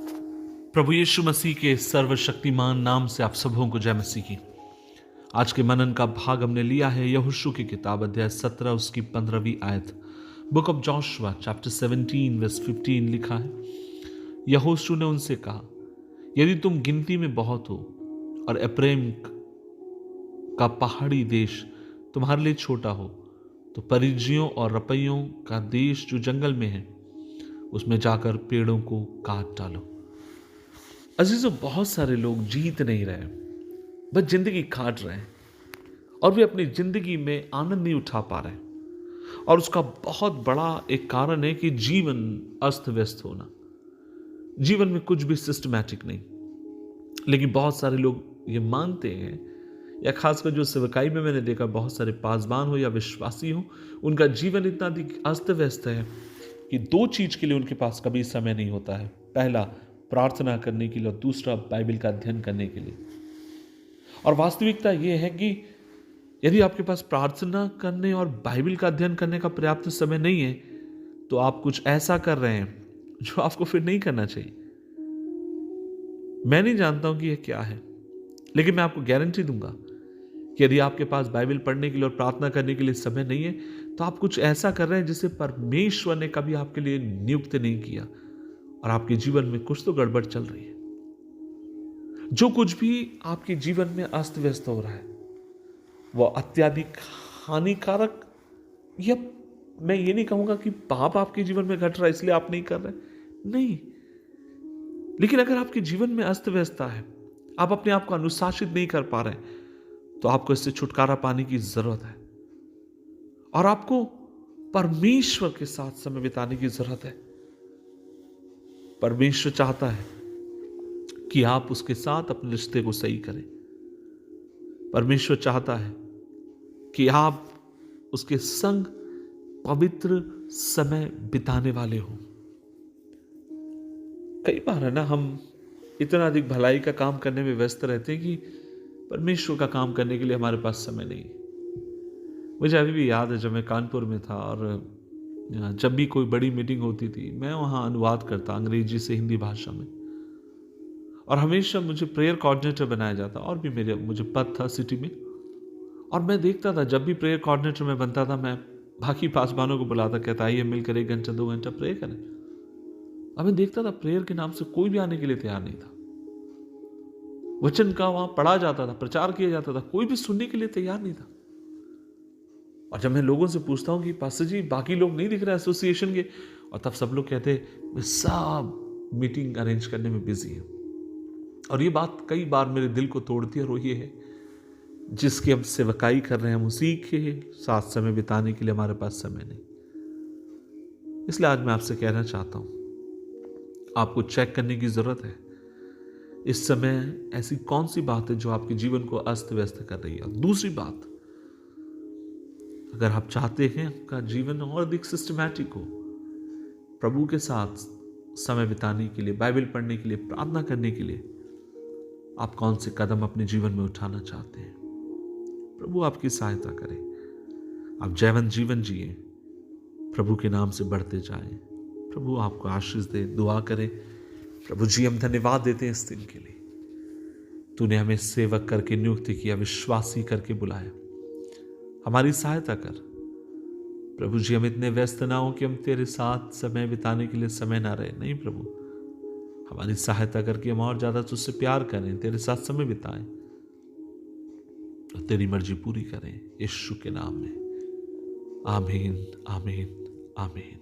प्रभु यीशु मसीह के सर्वशक्तिमान नाम से आप सबों को जय मसीह की। आज के मनन का भाग हमने लिया है यहोशू की किताब अध्याय 17 उसकी 15वीं आयत। Book of Joshua chapter 17 verse 15 लिखा है, यहोशू ने उनसे कहा, यदि तुम गिनती में बहुत हो और एप्रैम का पहाड़ी देश तुम्हारे लिए छोटा हो, तो परिज्जियों और रपैयों का देश जो जंगल में है उसमें जाकर पेड़ों को काट डालो। अजीजों, बहुत सारे लोग जीत नहीं रहे, बस जिंदगी काट रहे हैं और वे अपनी जिंदगी में आनंद नहीं उठा पा रहे। और उसका बहुत बड़ा एक कारण है कि जीवन अस्त व्यस्त होना, जीवन में कुछ भी सिस्टमैटिक नहीं। लेकिन बहुत सारे लोग ये मानते हैं, या खासकर जो सेवकाई में मैंने देखा, बहुत सारे पासवान हो या विश्वासी हो, उनका जीवन इतना अधिक अस्त व्यस्त है कि दो चीज के लिए उनके पास कभी समय नहीं होता है। पहला, प्रार्थना करने के लिए, और दूसरा, बाइबल का अध्ययन करने के लिए। और वास्तविकता यह है कि यदि आपके पास प्रार्थना करने और बाइबल का अध्ययन करने का पर्याप्त समय नहीं है, तो आप कुछ ऐसा कर रहे हैं जो आपको फिर नहीं करना चाहिए। मैं नहीं जानता हूं कि यह क्या है, लेकिन मैं आपको गारंटी दूंगा कि यदि आपके पास बाइबल पढ़ने के लिए और प्रार्थना करने के लिए समय नहीं है, तो आप कुछ ऐसा कर रहे हैं जिसे परमेश्वर ने कभी आपके लिए नियुक्त नहीं किया, और आपके जीवन में कुछ तो गड़बड़ चल रही है। जो कुछ भी आपके जीवन में अस्त व्यस्त हो रहा है वह अत्यधिक हानिकारक, या मैं ये नहीं कहूंगा कि पाप आपके जीवन में घट रहा है इसलिए आप नहीं कर रहे, नहीं। लेकिन अगर आपके जीवन में अस्त व्यस्तता है, आप अपने आप को अनुशासित नहीं कर पा रहे, तो आपको इससे छुटकारा पाने की जरूरत है और आपको परमेश्वर के साथ समय बिताने की जरूरत है। परमेश्वर चाहता है कि आप उसके साथ अपने रिश्ते को सही करें। परमेश्वर चाहता है कि आप उसके संग पवित्र समय बिताने वाले हो। कई बार है ना, हम इतना अधिक भलाई का काम करने में व्यस्त रहते हैं कि परमेश्वर का काम करने के लिए हमारे पास समय नहीं। मुझे अभी भी याद है, जब मैं कानपुर में था और जब भी कोई बड़ी मीटिंग होती थी, मैं वहां अनुवाद करता अंग्रेजी से हिंदी भाषा में, और हमेशा मुझे प्रेयर कोऑर्डिनेटर बनाया जाता, और भी मुझे पद था सिटी में। और मैं देखता था, जब भी प्रेयर कोऑर्डिनेटर में बनता था, मैं बाकी पासवानों को बुलाता, कहता आइए मिलकर 1 घंटा 2 घंटा प्रेयर करें। अब मैं देखता था प्रेयर के नाम से कोई भी आने के लिए तैयार नहीं था। वचन का वहां पढ़ा जाता था, प्रचार किया जाता था, कोई भी सुनने के लिए तैयार नहीं था। और जब मैं लोगों से पूछता हूं कि पास्टर जी बाकी लोग नहीं दिख रहे एसोसिएशन के, और तब सब लोग कहते मैं सब मीटिंग अरेंज करने में बिजी है। और ये बात कई बार मेरे दिल को तोड़ती है, और वो ये है, जिसकी हम सेवकाई कर रहे हैं, हम उसी के साथ समय बिताने के लिए हमारे पास समय नहीं। इसलिए आज मैं आपसे कहना चाहता हूं, आपको चेक करने की जरूरत है इस समय ऐसी कौन सी बात है जो आपके जीवन को अस्त व्यस्त कर रही है। दूसरी बात, अगर आप चाहते हैं आपका जीवन और अधिक सिस्टमैटिक हो, प्रभु के साथ समय बिताने के लिए, बाइबल पढ़ने के लिए, प्रार्थना करने के लिए, आप कौन से कदम अपने जीवन में उठाना चाहते हैं, प्रभु आपकी सहायता करे। आप जयवंत जीवन जिए, प्रभु के नाम से बढ़ते जाएं। प्रभु आपको आशीष दे। दुआ करें। प्रभु जी, हम धन्यवाद देते हैं इस दिन के लिए, तूने हमें सेवक करके नियुक्त किया, विश्वासी करके बुलाया। हमारी सहायता कर प्रभु जी। हम इतने व्यस्त ना हो कि हम तेरे साथ समय बिताने के लिए समय ना रहे, नहीं प्रभु, हमारी सहायता करके हम और ज्यादा तुझसे प्यार करें, तेरे साथ समय बिताएं और तेरी मर्जी पूरी करें, यीशु के नाम में। आमीन, आमीन, आमीन।